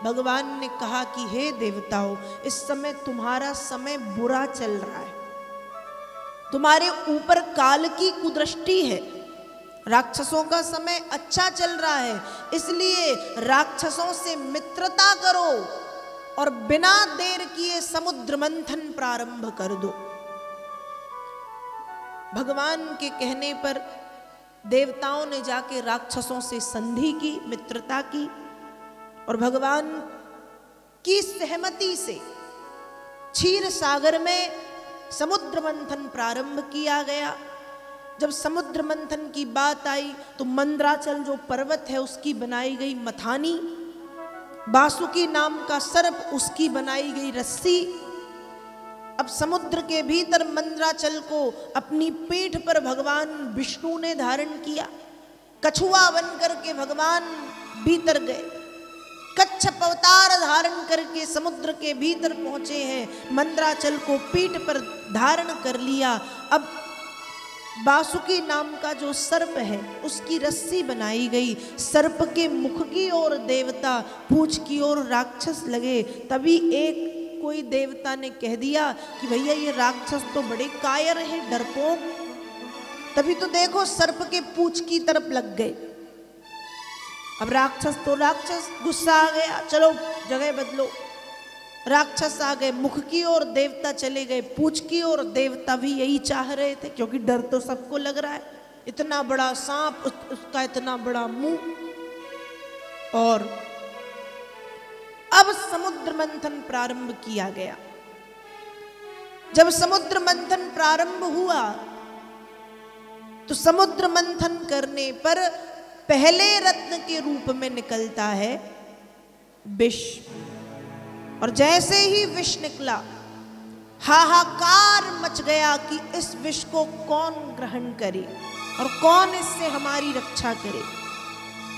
भगवान ने कहा कि हे देवताओं, इस समय तुम्हारा समय बुरा चल रहा है, तुम्हारे ऊपर काल की कुदृष्टि है, राक्षसों का समय अच्छा चल रहा है, इसलिए राक्षसों से मित्रता करो और बिना देर किए समुद्र मंथन प्रारंभ कर दो। भगवान के कहने पर देवताओं ने जाके राक्षसों से संधि की, मित्रता की, और भगवान की सहमति से क्षीर सागर में समुद्र मंथन प्रारंभ किया गया। जब समुद्र मंथन की बात आई तो मंद्राचल जो पर्वत है उसकी बनाई गई मथानी, बासुकी नाम का सर्प उसकी बनाई गई रस्सी। अब समुद्र के भीतर मंद्राचल को अपनी पीठ पर भगवान विष्णु ने धारण किया, कछुआ बनकर के भगवान भीतर गए, कच्छप अवतार धारण करके समुद्र के भीतर पहुंचे हैं, मंद्राचल को पीठ पर धारण कर लिया। अब बासुकी नाम का जो सर्प है उसकी रस्सी बनाई गई, सर्प के मुख की ओर देवता, पूंछ की ओर राक्षस लगे। तभी एक कोई देवता ने कह दिया कि भैया ये राक्षस तो बड़े कायर हैं, डरपोक। तभी तो देखो सर्प के पूंछ की तरफ लग गए। अब राक्षस तो राक्षस, गुस्सा आ गया, चलो जगह बदलो। राक्षस आ गए मुख की ओर, देवता चले गए पूंछ की ओर। देवता भी यही चाह रहे थे क्योंकि डर तो सबको लग रहा है, इतना बड़ा सांप, उसका इतना बड़ा मुंह। और अब समुद्र मंथन प्रारंभ किया गया। जब समुद्र मंथन प्रारंभ हुआ तो समुद्र मंथन करने पर पहले रत्न के रूप में निकलता है विष, और जैसे ही विष निकला हाहाकार मच गया कि इस विष को कौन ग्रहण करे और कौन इससे हमारी रक्षा करे।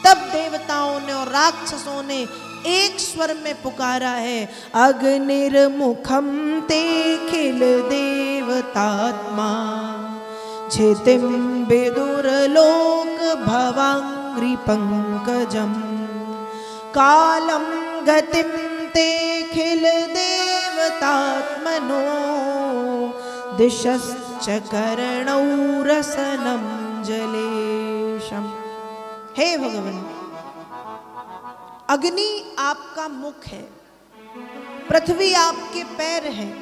तब देवताओं ने और राक्षसों ने एक स्वर में पुकारा है, अग्निर्मुखम ते खिल देवतात्मा छितिम विदुरलोक भवांग्रि पंकजम कालम गतिम ते खिल देवतात्मनो दिशश्च कर्णौ रसनं जलेशम। हे भगवान, अग्नि आपका मुख है, पृथ्वी आपके पैर हैं,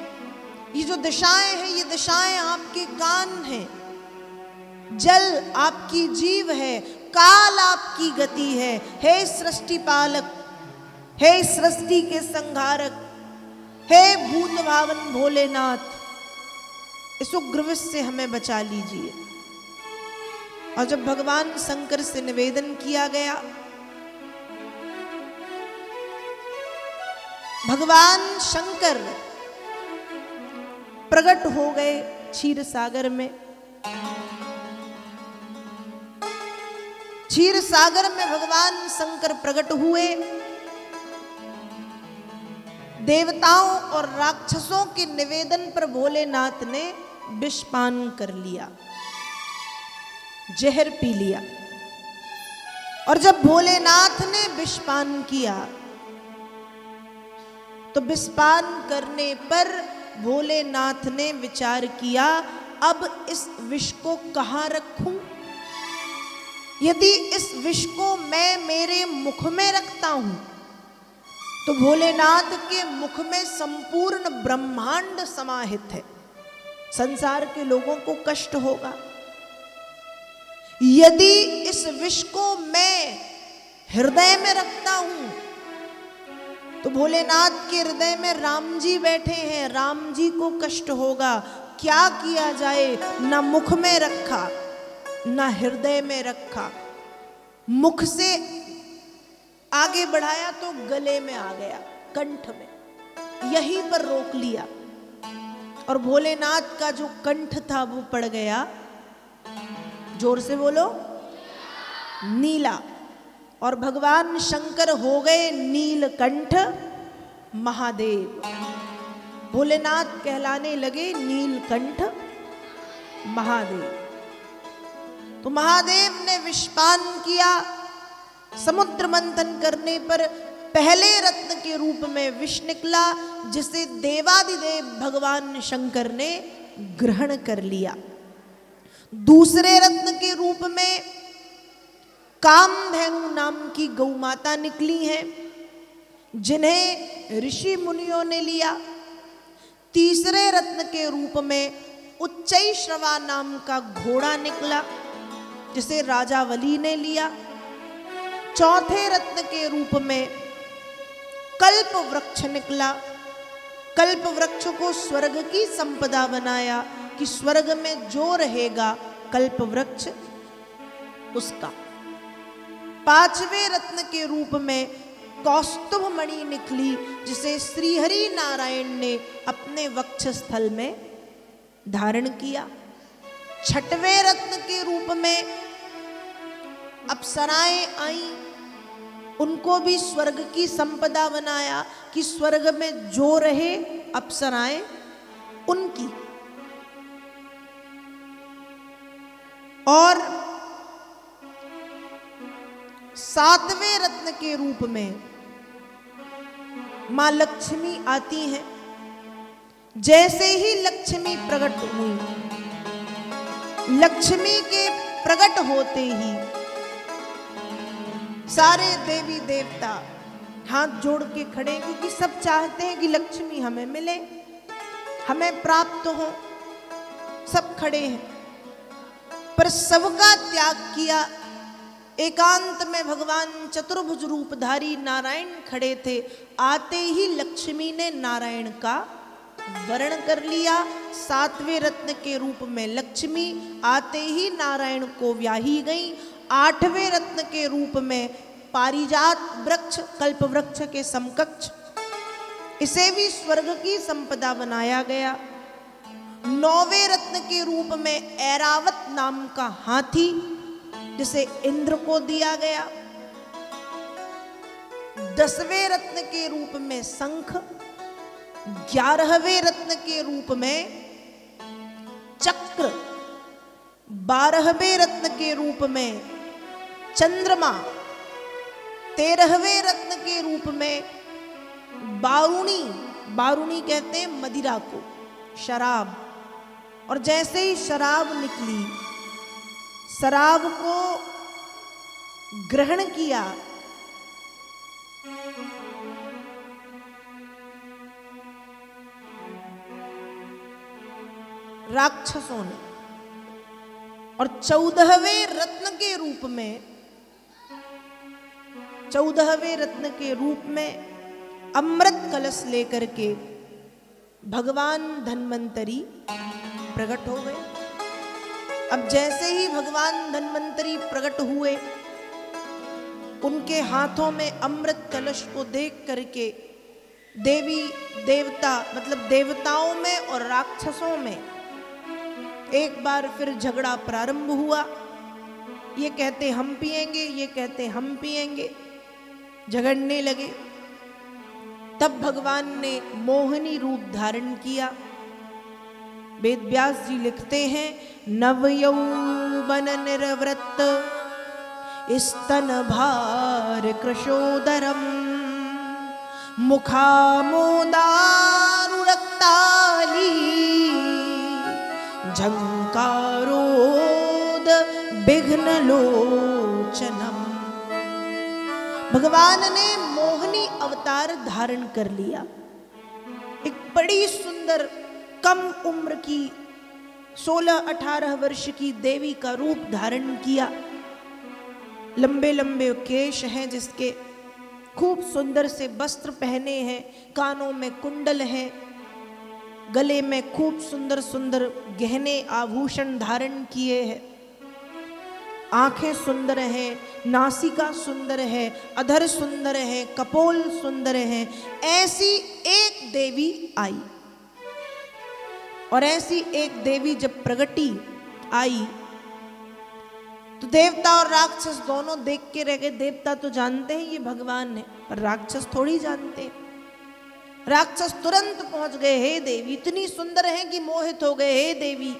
ये जो दिशाएं हैं ये दिशाएं आपके कान हैं, जल आपकी जीव है, काल आपकी गति है। हे सृष्टि पालक, हे सृष्टि के संहारक, हे भूत भावन भोलेनाथ, इस उग्रविष से हमें बचा लीजिए। और जब भगवान शंकर से निवेदन किया गया, भगवान शंकर प्रकट हो गए क्षीर सागर में। क्षीर सागर में भगवान शंकर प्रकट हुए। देवताओं और राक्षसों के निवेदन पर भोलेनाथ ने विषपान कर लिया, जहर पी लिया। और जब भोलेनाथ ने विषपान किया तो विषपान करने पर भोलेनाथ ने विचार किया, अब इस विष को कहाँ रखूं? यदि इस विष को मैं मेरे मुख में रखता हूं तो भोलेनाथ के मुख में संपूर्ण ब्रह्मांड समाहित है, संसार के लोगों को कष्ट होगा। यदि इस विष को मैं हृदय में रखता हूं तो भोलेनाथ के हृदय में राम जी बैठे हैं, राम जी को कष्ट होगा। क्या किया जाए? ना मुख में रखा ना हृदय में रखा, मुख से आगे बढ़ाया तो गले में आ गया, कंठ में, यहीं पर रोक लिया। और भोलेनाथ का जो कंठ था वो पड़ गया, जोर से बोलो, नीला। और भगवान शंकर हो गए नीलकंठ महादेव। भोलेनाथ कहलाने लगे नीलकंठ महादेव। तो महादेव ने विषपान किया। समुद्र मंथन करने पर पहले रत्न के रूप में विष निकला, जिसे देवादिदेव भगवान शंकर ने ग्रहण कर लिया। दूसरे रत्न के रूप में कामधेनु नाम की गौ माता निकली हैं, जिन्हें ऋषि मुनियों ने लिया। तीसरे रत्न के रूप में उच्चैश्रवा नाम का घोड़ा निकला, जिसे राजा वली ने लिया। चौथे रत्न के रूप में कल्प वृक्ष निकला। कल्प वृक्ष को स्वर्ग की संपदा बनाया कि स्वर्ग में जो रहेगा कल्प वृक्ष उसका। पांचवें रत्न के रूप में कौस्तुभ मणि निकली, जिसे श्रीहरि नारायण ने अपने वक्षस्थल में धारण किया। छठवें रत्न के रूप में अप्सराएं आई, उनको भी स्वर्ग की संपदा बनाया कि स्वर्ग में जो रहे अप्सराएं उनकी। और सातवें रत्न के रूप में मां लक्ष्मी आती हैं। जैसे ही लक्ष्मी प्रकट हुई, लक्ष्मी के प्रकट होते ही सारे देवी देवता हाथ जोड़ के खड़े, क्योंकि सब चाहते हैं कि लक्ष्मी हमें मिले, हमें प्राप्त हो। सब खड़े हैं, पर सबका त्याग किया। एकांत में भगवान चतुर्भुज रूपधारी नारायण खड़े थे। आते ही लक्ष्मी ने नारायण का वरण कर लिया। सातवें रत्न के रूप में लक्ष्मी आते ही नारायण को व्याही गई। आठवें रत्न के रूप में पारिजात वृक्ष, कल्प वृक्ष के समकक्ष, इसे भी स्वर्ग की संपदा बनाया गया। नौवें रत्न के रूप में ऐरावत नाम का हाथी, जिसे इंद्र को दिया गया। 10वें रत्न के रूप में शंख, 11वें रत्न के रूप में चक्र, 12वें रत्न के रूप में चंद्रमा, 13वें रत्न के रूप में बारूणी, बारूणी कहते हैं मदिरा को, शराब। और जैसे ही शराब निकली, शराब को ग्रहण किया, राक्षसों ने। और 14वें रत्न के रूप में, 14वें रत्न के रूप में अमृत कलश लेकर के भगवान धन्वंतरी प्रकट हो गए। अब जैसे ही भगवान धन्वंतरी प्रकट हुए, उनके हाथों में अमृत कलश को देख करके देवी देवता, मतलब देवताओं में और राक्षसों में एक बार फिर झगड़ा प्रारंभ हुआ। ये कहते हम पिएंगे, ये कहते हम पिएंगे, झगड़ने लगे। तब भगवान ने मोहिनी रूप धारण किया। वेद व्यास जी लिखते हैं, नवयौवन निर्वृत्त स्तन भार कृशोदरम मुखामोदारुरक्ताली झंकारोद विघ्न लोचनम। भगवान ने मोहिनी अवतार धारण कर लिया। एक बड़ी सुंदर कम उम्र की 16-18 वर्ष की देवी का रूप धारण किया। लंबे लंबे केश हैं जिसके, खूब सुंदर से वस्त्र पहने हैं, कानों में कुंडल हैं, गले में खूब सुंदर सुंदर गहने आभूषण धारण किए हैं। आंखें सुंदर हैं, नासिका सुंदर है, अधर सुंदर है, कपोल सुंदर है। ऐसी एक देवी आई, और ऐसी एक देवी जब प्रगटी आई तो देवता और राक्षस दोनों देख के रह गए। देवता तो जानते हैं ये भगवान है, पर राक्षस थोड़ी जानते हैं। राक्षस तुरंत पहुंच गए, हे देवी इतनी सुंदर है कि मोहित हो गए। हे देवी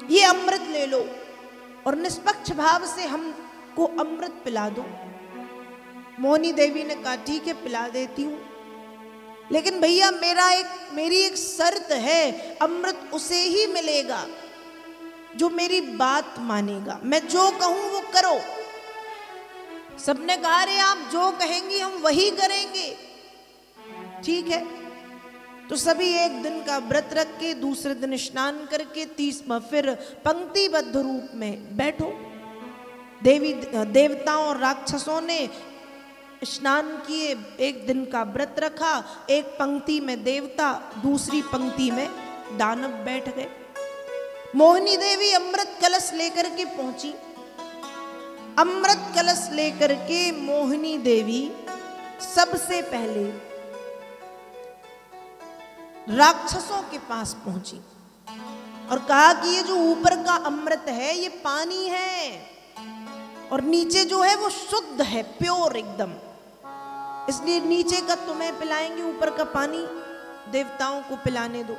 ये अमृत ले लो और निष्पक्ष भाव से हमको अमृत पिला दो। मोहिनी देवी ने कहा ठीक है पिला देती हूं, लेकिन भैया मेरी एक शर्त है, अमृत उसे ही मिलेगा जो मेरी बात मानेगा, मैं जो कहूं वो करो। सबने कहा रे आप जो कहेंगी हम वही करेंगे। ठीक है, तो सभी एक दिन का व्रत रख के दूसरे दिन स्नान करके 30वां फिर पंक्तिबद्ध रूप में बैठो। देवताओं और राक्षसों ने स्नान किए, एक दिन का व्रत रखा, एक पंक्ति में देवता दूसरी पंक्ति में दानव बैठ गए। मोहिनी देवी अमृत कलश लेकर के पहुंची। अमृत कलश लेकर के मोहिनी देवी सबसे पहले राक्षसों के पास पहुंची और कहा कि ये जो ऊपर का अमृत है ये पानी है और नीचे जो है वो शुद्ध है, प्योर एकदम, इसलिए नीचे का तुम्हें पिलाएंगे, ऊपर का पानी देवताओं को पिलाने दो।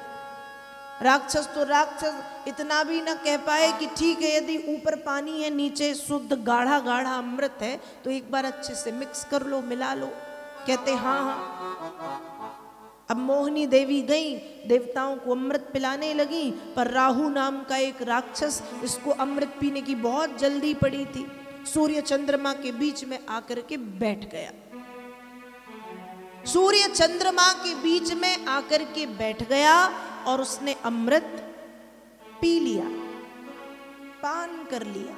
राक्षस तो राक्षस इतना भी ना कह पाए कि ठीक है यदि ऊपर पानी है नीचे शुद्ध गाढ़ा गाढ़ा अमृत है तो एक बार अच्छे से मिक्स कर लो, मिला लो। कहते हाँ हाँ। अब मोहिनी देवी गई, देवताओं को अमृत पिलाने लगी, पर राहु नाम का एक राक्षस, इसको अमृत पीने की बहुत जल्दी पड़ी थी, सूर्य चंद्रमा के बीच में आकर के बैठ गया। सूर्य चंद्रमा के बीच में आकर के बैठ गया और उसने अमृत पी लिया, पान कर लिया।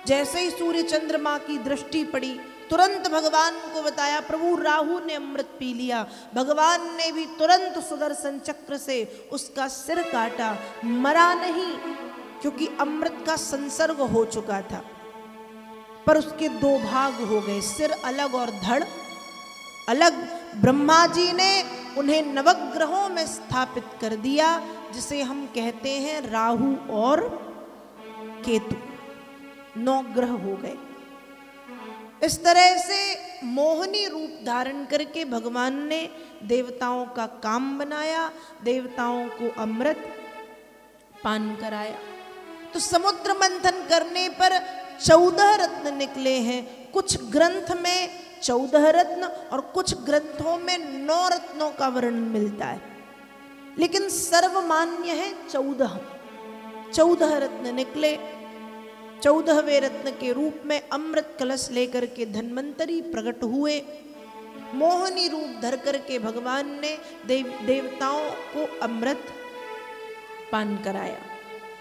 जैसे ही सूर्य चंद्रमा की दृष्टि पड़ी, तुरंत भगवान को बताया प्रभु राहु ने अमृत पी लिया। भगवान ने भी तुरंत सुदर्शन चक्र से उसका सिर काटा, मरा नहीं क्योंकि अमृत का संसर्ग हो चुका था, पर उसके दो भाग हो गए, सिर अलग और धड़ अलग। ब्रह्मा जी ने उन्हें नवग्रहों में स्थापित कर दिया, जिसे हम कहते हैं राहु और केतु, 9 ग्रह हो गए। इस तरह से मोहिनी रूप धारण करके भगवान ने देवताओं का काम बनाया, देवताओं को अमृत पान कराया। तो समुद्र मंथन करने पर 14 रत्न निकले हैं। कुछ ग्रंथ में 14 रत्न और कुछ ग्रंथों में 9 रत्नों का वर्णन मिलता है, लेकिन सर्वमान्य है 14 रत्न निकले। 14वें रत्न के रूप में अमृत कलश लेकर के धन्वंतरी प्रकट हुए। मोहिनी रूप धर करके भगवान ने देवताओं को अमृत पान कराया।